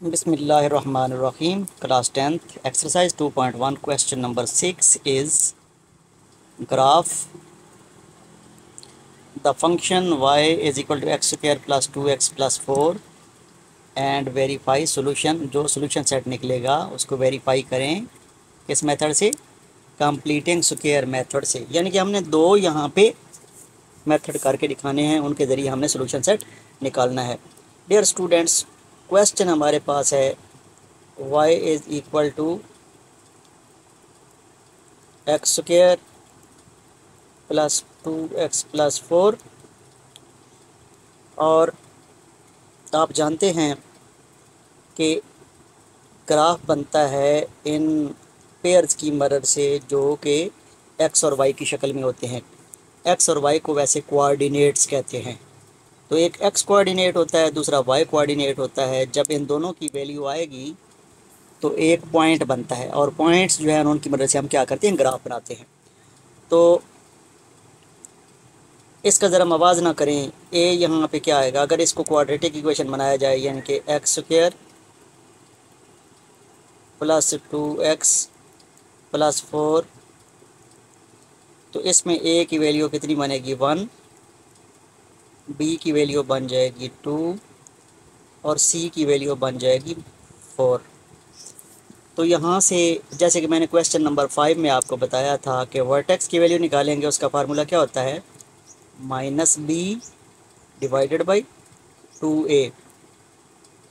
Bismillahirrahmanirrahim. Class 10th exercise 2.1 question number 6 is graph the function y is equal to x square plus 2x plus 4 and verify solution। जो solution set निकलेगा उसको verify करें किस method से, completing square method से। यानी कि हमने दो यहाँ पे मेथड करके दिखाने हैं, उनके ज़रिए हमने सोल्यूशन सेट निकालना है। डियर स्टूडेंट्स, क्वेश्चन हमारे पास है y is equal to x square plus 2x plus 4 और आप जानते हैं कि ग्राफ बनता है इन पेयर्स की मदद से जो कि x और y की शक्ल में होते हैं। x और y को वैसे कोऑर्डिनेट्स कहते हैं। तो एक x कोऑर्डिनेट होता है, दूसरा y कोऑर्डिनेट होता है। जब इन दोनों की वैल्यू आएगी तो एक पॉइंट बनता है और पॉइंट्स जो है उनकी मदद से हम क्या करते हैं, ग्राफ बनाते हैं। तो इसका ज़रा मवाजना करें, ए यहाँ पे क्या आएगा अगर इसको क्वाड्रेटिक इक्वेशन बनाया जाए, यानी कि x square plus 2x plus 4, तो इसमें ए की वैल्यू कितनी बनेगी 1, बी की वैल्यू बन जाएगी 2 और सी की वैल्यू बन जाएगी 4। तो यहाँ से जैसे कि मैंने क्वेश्चन नंबर 5 में आपको बताया था कि वर्टेक्स की वैल्यू निकालेंगे, उसका फार्मूला क्या होता है, -b डिवाइडेड बाई 2a।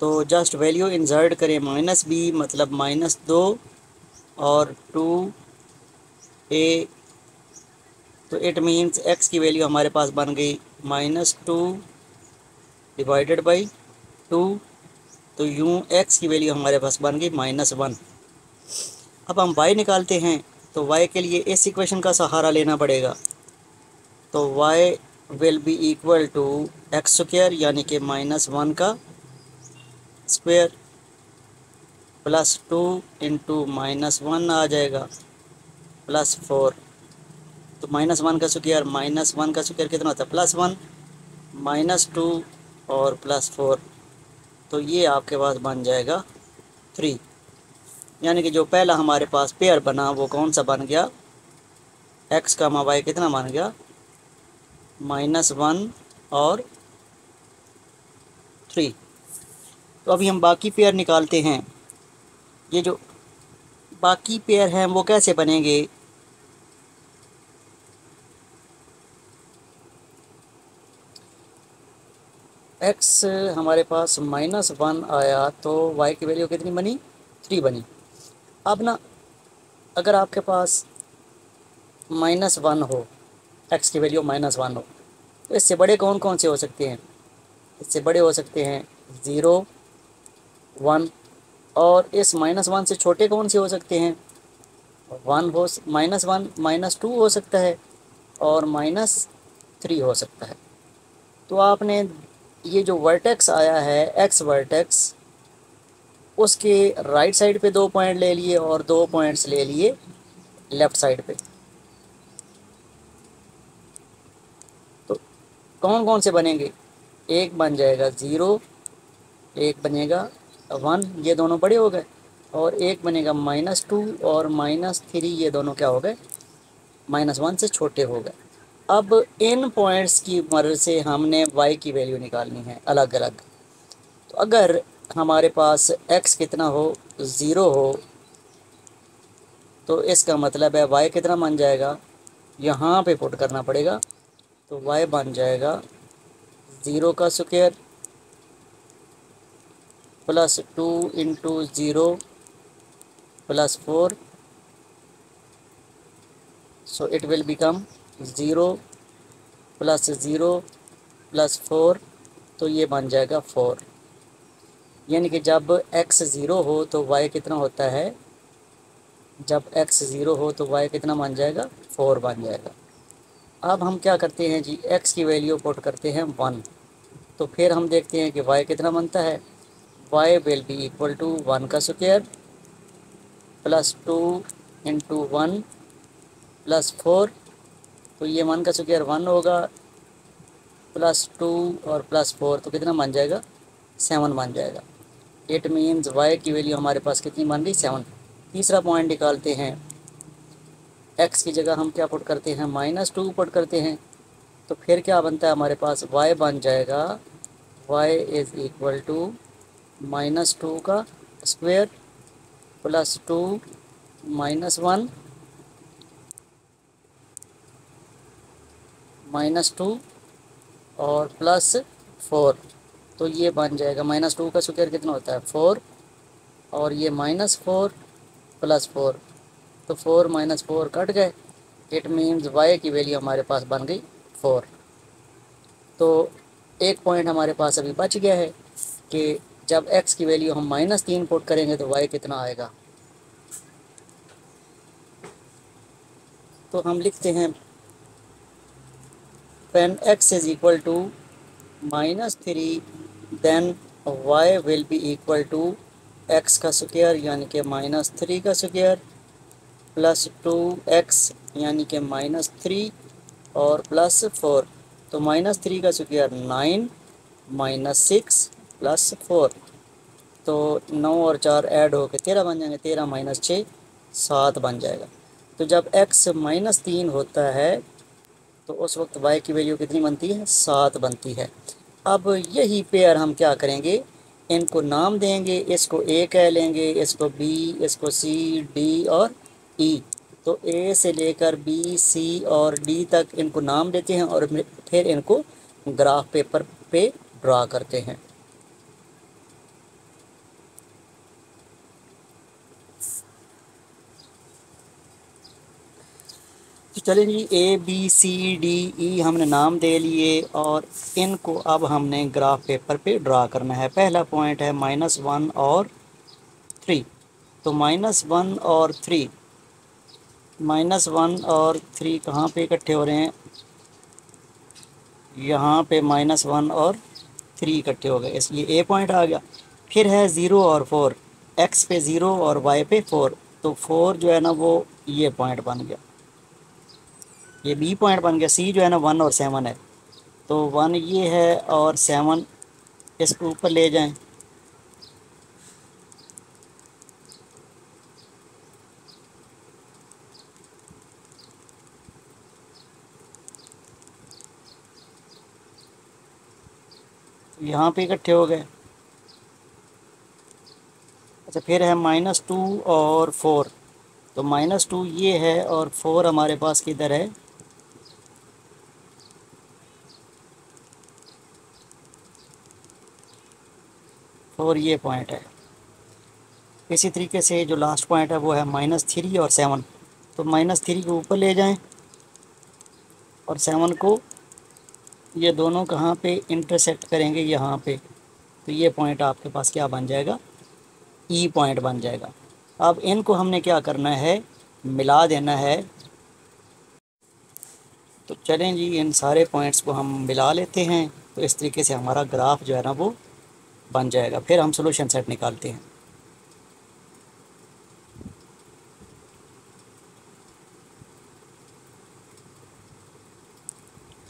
तो जस्ट वैल्यू इंसर्ट करें, -b मतलब -2 और 2a, तो इट मीन्स x की वैल्यू हमारे पास बन गई -2 डिवाइडेड बाई 2। तो यूँ x की वैल्यू हमारे पास बन गई -1। अब हम y निकालते हैं तो y के लिए इस इक्वेशन का सहारा लेना पड़ेगा। तो y will be equal to x square यानी कि -1 का स्क्वायर प्लस 2 इंटू -1 आ जाएगा प्लस 4। तो -1 का स्क्वायर, -1 का स्क्वायर कितना होता है +1, -2 और प्लस 4, तो ये आपके पास बन जाएगा 3। यानी कि जो पहला हमारे पास पेयर बना वो कौन सा बन गया, x का y कितना बन गया -1 और 3। तो अभी हम बाकी पेयर निकालते हैं। ये जो बाकी पेयर हैं वो कैसे बनेंगे, x हमारे पास -1 आया तो y की वैल्यू कितनी बनी, 3 बनी। अब ना अगर आपके पास -1 हो, x की वैल्यू -1 हो, तो इससे बड़े कौन कौन से हो सकते हैं, इससे बड़े हो सकते हैं 0, 1, और इस -1 से छोटे कौन से हो सकते हैं, 1 हो, -1, -2 हो सकता है और -3 हो सकता है। तो आपने ये जो वर्टेक्स आया है x वर्टेक्स, उसके राइट साइड पे 2 पॉइंट ले लिए और 2 पॉइंट्स ले लिए लेफ़्ट साइड पे। तो कौन कौन से बनेंगे, एक बन जाएगा 0, एक बनेगा 1, ये दोनों बड़े हो गए, और एक बनेगा -2 और -3, ये दोनों क्या हो गए, -1 से छोटे हो गए। अब इन पॉइंट्स की मदद से हमने y की वैल्यू निकालनी है अलग अलग। तो अगर हमारे पास x कितना हो, 0 हो, तो इसका मतलब है y कितना बन जाएगा, यहाँ पे पुट करना पड़ेगा। तो y बन जाएगा 0 का square plus 2 into 0 plus 4, so it will become 0 plus 0 plus 4, तो ये बन जाएगा 4। यानी कि जब x 0 हो तो y कितना होता है, जब x 0 हो तो y कितना बन जाएगा, 4 बन जाएगा। अब हम क्या करते हैं जी, x की वैल्यू पुट करते हैं 1, तो फिर हम देखते हैं कि y कितना बनता है, y will be equal to 1 का स्क्वायर प्लस 2 इंटू 1 प्लस 4, तो ये 1 का स्क्वायर 1 होगा प्लस 2 और प्लस 4, तो कितना बन जाएगा, 7 बन जाएगा। इट मीन्स y की वैल्यू हमारे पास कितनी बन गई 7। तीसरा पॉइंट निकालते हैं। x की जगह हम क्या पुट करते हैं, -2 पुट करते हैं। तो फिर क्या बनता है हमारे पास, y बन जाएगा y इज़ इक्वल टू -2 का स्क्वायर +2 -1 -2 और +4। तो ये बन जाएगा -2 का स्क्वायर कितना होता है 4, और ये -4 +4, तो 4 -4 कट गए। इट मीन्स y की वैल्यू हमारे पास बन गई 4। तो एक पॉइंट हमारे पास अभी बच गया है कि जब x की वैल्यू हम -3 पुट करेंगे तो y कितना आएगा। तो हम लिखते हैं when x is equal to -3 then y will be equal to x का स्क्वायर यानी कि -3 का स्क्वायर +2x यानी कि -3 और +4। तो -3 का स्क्वायर 9 -6 +4, तो 9 और 4 ऐड होकर 13 बन जाएंगे। 13 - 6 7 बन जाएगा। तो जब x -3 होता है तो उस वक्त y की वैल्यू कितनी बनती है, 7 बनती है। अब यही पेयर हम क्या करेंगे, इनको नाम देंगे। इसको a कह लेंगे, इसको b, इसको c, d और e। तो a से लेकर b, c और d तक इनको नाम देते हैं और फिर इनको ग्राफ पेपर पे ड्रा करते हैं। तो चलिए जी, a b c d e हमने नाम दे लिए और इनको अब हमने ग्राफ पेपर पे ड्रा करना है। पहला पॉइंट है -1 और 3। तो -1 और 3, -1 और 3 कहाँ पे इकट्ठे हो रहे हैं, यहाँ पे -1 और 3 इकट्ठे हो गए, इसलिए a पॉइंट आ गया। फिर है 0 और 4, x पे 0 और y पे 4। तो 4 जो है ना वो ये पॉइंट बन गया, ये b पॉइंट बन गया। c जो है ना 1 और 7 है, तो 1 ये है और 7 इसको ऊपर ले जाएं। तो यहाँ पे इकट्ठे हो गए। अच्छा, फिर है -2 और 4। तो -2 ये है और 4 हमारे पास किधर है, और ये पॉइंट है। इसी तरीके से जो लास्ट पॉइंट है वो है -3 और 7। तो -3 को ऊपर ले जाएं और 7 को, ये दोनों कहाँ पे इंटरसेक्ट करेंगे, यहाँ पे। तो ये पॉइंट आपके पास क्या बन जाएगा, ई पॉइंट बन जाएगा। अब इनको हमने क्या करना है, मिला देना है। तो चलें जी, इन सारे पॉइंट्स को हम मिला लेते हैं। तो इस तरीके से हमारा ग्राफ जो है ना वो बन जाएगा। फिर हम सॉल्यूशन सेट निकालते हैं।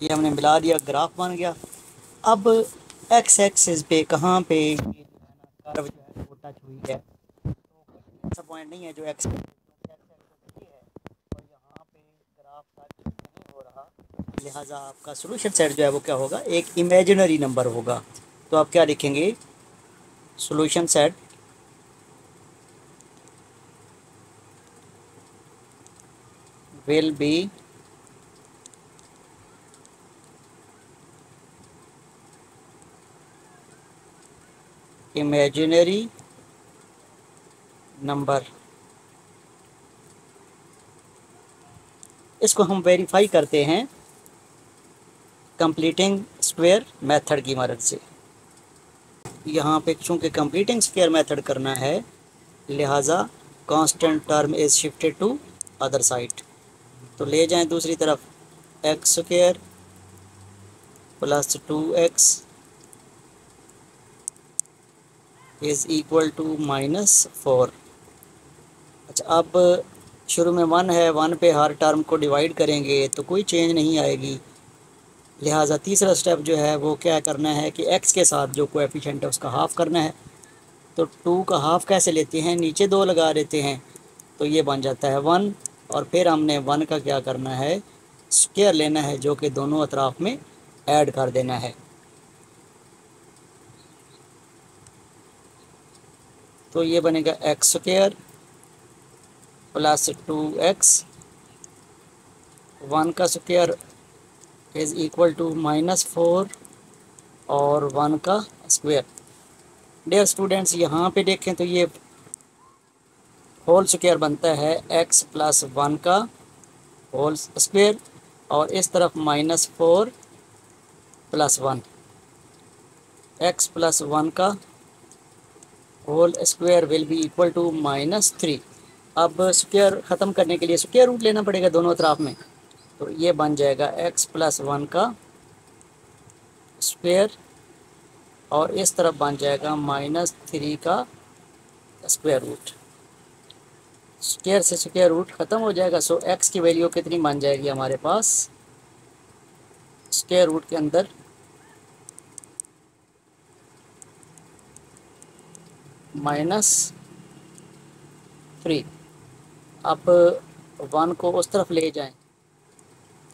ये हमने मिला दिया, ग्राफ बन गया। अब एक्स एक्सिस पे कहाँ पे ये जो है ना कर्व जो है वो टच हुई है, तो ऐसा पॉइंट नहीं है जो एक्स एक्सिस ये है और यहाँ पे ग्राफ टच नहीं हो रहा, लिहाजा आपका सॉल्यूशन सेट जो है वो क्या होगा, एक इमेजिनरी नंबर होगा। तो आप क्या लिखेंगे, solution set will be imaginary number. इसको हम वेरीफाई करते हैं कंप्लीटिंग स्क्वायर मेथड की मदद से। यहाँ पे चूँकि कंप्लीटिंग स्क्वायर मेथड करना है, लिहाजा constant term is shifted to other side. तो ले जाएं दूसरी तरफ, x square +2x is equal to -4। अच्छा, अब शुरू में 1 है, 1 पे हर टर्म को डिवाइड करेंगे तो कोई चेंज नहीं आएगी। लिहाजा तीसरा स्टेप जो है वो क्या करना है कि x के साथ जो कोएफिशिएंट है उसका हाफ़ करना है। तो 2 का हाफ कैसे लेते हैं, नीचे 2 लगा देते हैं तो ये बन जाता है 1। और फिर हमने 1 का क्या करना है, स्क्वायर लेना है जो कि दोनों अतराफ में ऐड कर देना है। तो ये बनेगा एक्स स्क्वायर प्लस 2x, 1 का स्क्वायर इज़ इक्वल टू -4 और 1 का स्क्वायर। डियर स्टूडेंट्स, यहाँ पे देखें तो ये होल स्क्वायर बनता है x प्लस 1 का होल स्क्वायर, और इस तरफ -4 प्लस 1, x प्लस 1 का whole square will be equal to -3। अब स्क्वायर ख़त्म करने के लिए स्क्वायर रूट लेना पड़ेगा दोनों तरफ में, तो ये बन जाएगा x प्लस 1 का स्क्वायर और इस तरफ बन जाएगा -3 का स्क्वायर रूट। स्क्वायर से स्क्वायर रूट ख़त्म हो जाएगा। सो x की वैल्यू कितनी बन जाएगी हमारे पास, स्क्वायर रूट के अंदर -3। अब 1 को उस तरफ ले जाएं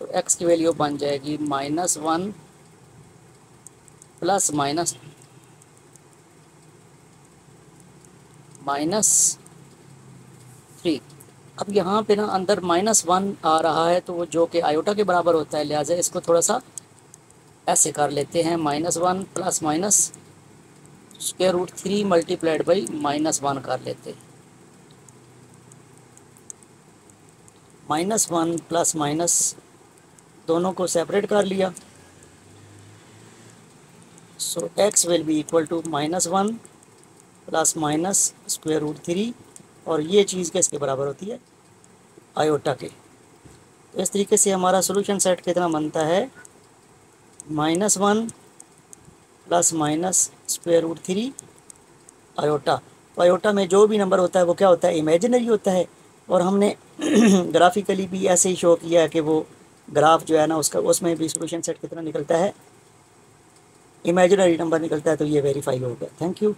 तो x की वैल्यू बन जाएगी -1 प्लस -3। अब यहाँ पे ना अंदर -1 आ रहा है तो वो जो कि आयोटा के बराबर होता है, लिहाजा इसको थोड़ा सा ऐसे कर लेते हैं, -1 plus minus square root 3 multiplied by -1 कर लेते हैं। -1 प्लस माइनस दोनों को सेपरेट कर लिया। So x will be equal to -1 plus minus square root 3, और ये चीज़ किसके बराबर होती है, आयोटा के। तो इस तरीके से हमारा सोल्यूशन सेट कितना बनता है, -1 plus minus square root 3 iota. तो आयोटा में जो भी नंबर होता है वो क्या होता है, इमेजिनरी होता है। और हमने ग्राफिकली भी ऐसे ही शो किया है कि वो ग्राफ जो है ना उसका, उसमें भी सोल्यूशन सेट कितना निकलता है, इमेजिनरी नंबर निकलता है। तो ये वेरीफाई हो गया। Thank you.